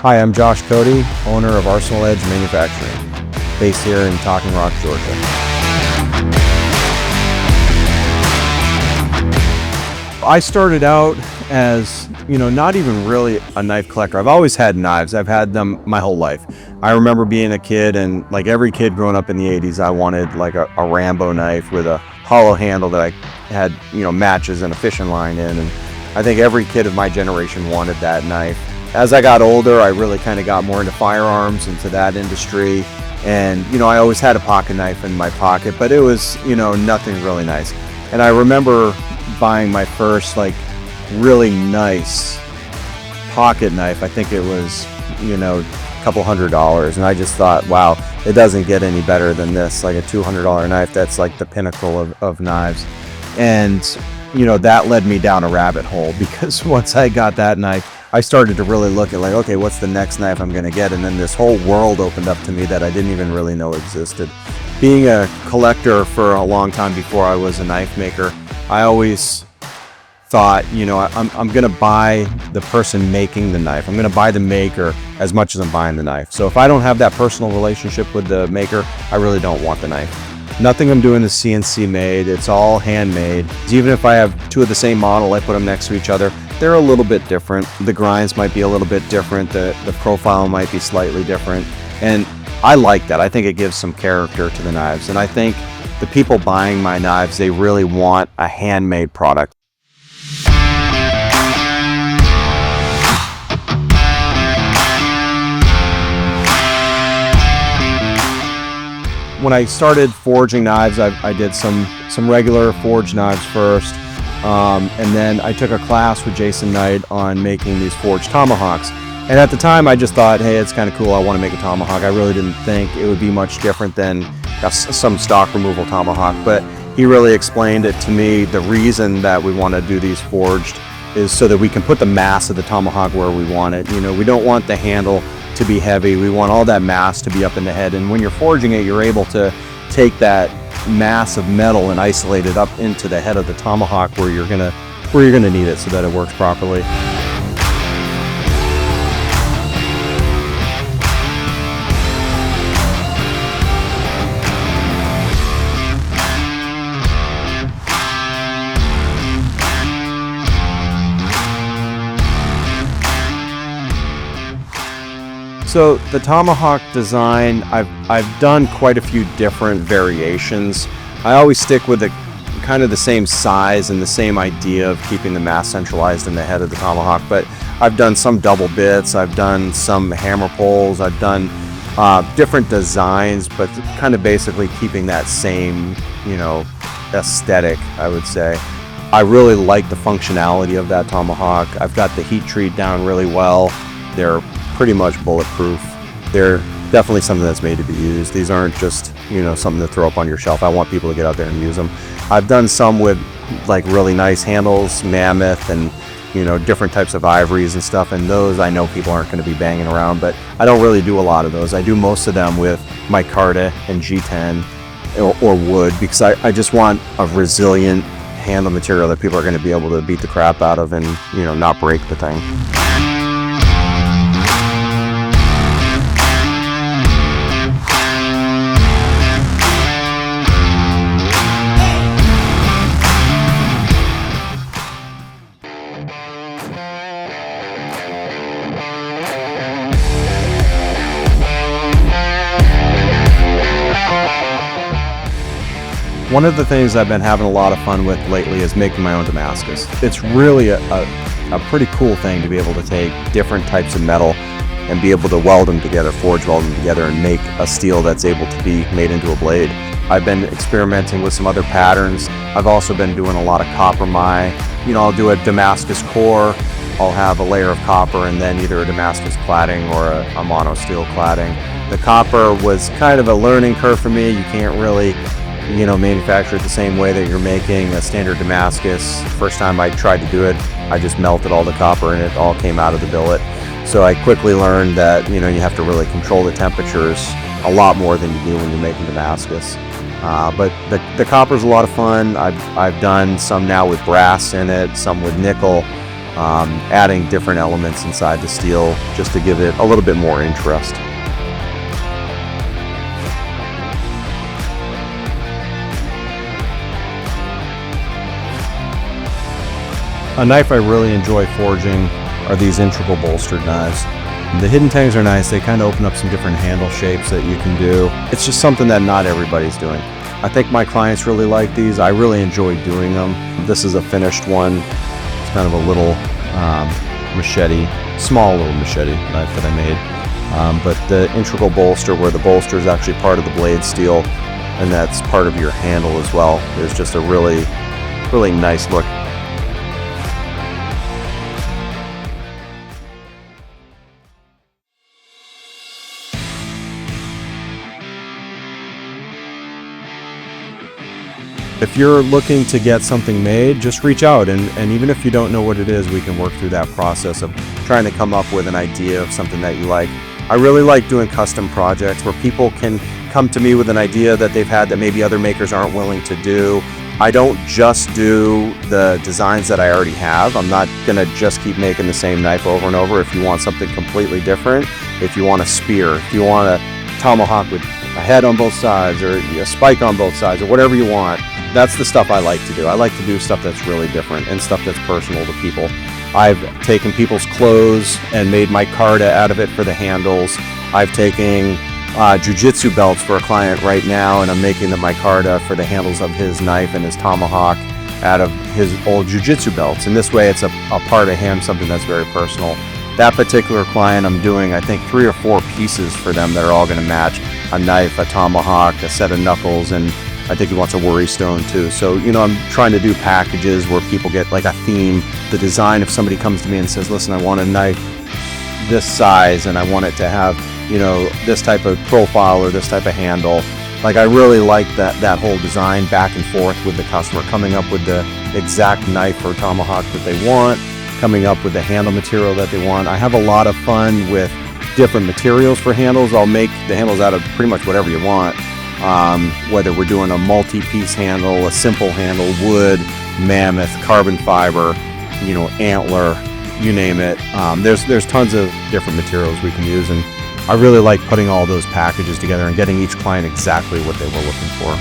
Hi, I'm Josh Cote, owner of Arsenal Edge Manufacturing, based here in Talking Rock, Georgia. I started out as, not even really a knife collector. I've always had knives. I've had them my whole life. I remember being a kid, and like every kid growing up in the 80s, I wanted like a Rambo knife with a hollow handle that I had, matches and a fishing line in. And I think every kid of my generation wanted that knife. As I got older, I really kind of got more into firearms, into that industry. And, I always had a pocket knife in my pocket, but it was, nothing really nice. And I remember buying my first, really nice pocket knife. I think it was, a couple $100. And I just thought, wow, it doesn't get any better than this, like a $200 knife. That's like the pinnacle of knives. And, that led me down a rabbit hole, because once I got that knife, I started to really look at okay, what's the next knife I'm going to get? And then this whole world opened up to me that I didn't even really know existed. Being a collector for a long time before I was a knife maker, I always thought, I'm going to buy the person making the knife. I'm going to buy the maker as much as I'm buying the knife. So if I don't have that personal relationship with the maker, I really don't want the knife. Nothing I'm doing is CNC made. It's all handmade. Even if I have two of the same model, I put them next to each other, they're a little bit different. The grinds might be a little bit different. The profile might be slightly different. And I like that. I think it gives some character to the knives. And I think the people buying my knives, they really want a handmade product. When I started forging knives, I did some regular forged knives first. And then I took a class with Jason Knight on making these forged tomahawks. And at the time, I just thought, hey, it's kind of cool. I want to make a tomahawk. I really didn't think it would be much different than some stock removal tomahawk. But he really explained it to me. The reason that we want to do these forged is so that we can put the mass of the tomahawk where we want it. We don't want the handle to be heavy. We want all that mass to be up in the head. And when you're forging it, you're able to take that mass of metal and isolate it up into the head of the tomahawk where you're gonna need it so that it works properly. So the tomahawk design, I've done quite a few different variations. I always stick with kind of the same size and the same idea of keeping the mass centralized in the head of the tomahawk, but I've done some double bits, I've done some hammer poles, I've done different designs, but kind of basically keeping that same, aesthetic, I would say. I really like the functionality of that tomahawk. I've got the heat treat down really well. They're pretty much bulletproof. They're definitely something that's made to be used. These aren't just, something to throw up on your shelf. I want people to get out there and use them. I've done some with really nice handles, mammoth, and different types of ivories and stuff, and those I know people aren't going to be banging around, but I don't really do a lot of those. I do most of them with my Cote and G10 or wood, because I just want a resilient handle material that people are going to be able to beat the crap out of and not break the thing. One of the things I've been having a lot of fun with lately is making my own Damascus. It's really a pretty cool thing to be able to take different types of metal and be able to weld them together, forge weld them together, and make a steel that's able to be made into a blade. I've been experimenting with some other patterns. I've also been doing a lot of copper my. I'll do a Damascus core, I'll have a layer of copper and then either a Damascus cladding or a mono steel cladding. The copper was kind of a learning curve for me. You can't really manufacture it the same way that you're making a standard Damascus. First time I tried to do it, I just melted all the copper and it all came out of the billet. So I quickly learned that, you have to really control the temperatures a lot more than you do when you're making Damascus. But the copper's a lot of fun. I've done some now with brass in it, some with nickel. adding different elements inside the steel just to give it a little bit more interest. A knife I really enjoy forging are these integral bolstered knives. The hidden tangs are nice. They kind of open up some different handle shapes that you can do. It's just something that not everybody's doing. I think my clients really like these. I really enjoy doing them. This is a finished one. It's kind of a little machete, small little machete knife that I made. But the integral bolster, where the bolster is actually part of the blade steel, and that's part of your handle as well, is just a really, really nice look. If you're looking to get something made, just reach out, and even if you don't know what it is, we can work through that process of trying to come up with an idea of something that you like. I really like doing custom projects where people can come to me with an idea that they've had that maybe other makers aren't willing to do. I don't just do the designs that I already have. I'm not gonna just keep making the same knife over and over. If you want something completely different, if you want a spear, if you want a tomahawk with a head on both sides or a spike on both sides or whatever you want, that's the stuff I like to do. I like to do stuff that's really different and stuff that's personal to people. I've taken people's clothes and made micarta out of it for the handles. I've taken jiu-jitsu belts for a client right now, and I'm making the micarta for the handles of his knife and his tomahawk out of his old jiu-jitsu belts. And this way it's a part of him, something that's very personal. That particular client, I'm doing, I think, 3 or 4 pieces for them that are all going to match: a knife, a tomahawk, a set of knuckles, and I think he wants a worry stone too. So, I'm trying to do packages where people get like a theme, the design. If somebody comes to me and says, listen, I want a knife this size and I want it to have, this type of profile or this type of handle. Like, I really like that whole design back and forth with the customer, coming up with the exact knife or tomahawk that they want, coming up with the handle material that they want. I have a lot of fun with different materials for handles. I'll make the handles out of pretty much whatever you want. Whether we're doing a multi-piece handle, a simple handle, wood, mammoth, carbon fiber, antler, you name it. There's tons of different materials we can use, and I really like putting all those packages together and getting each client exactly what they were looking for.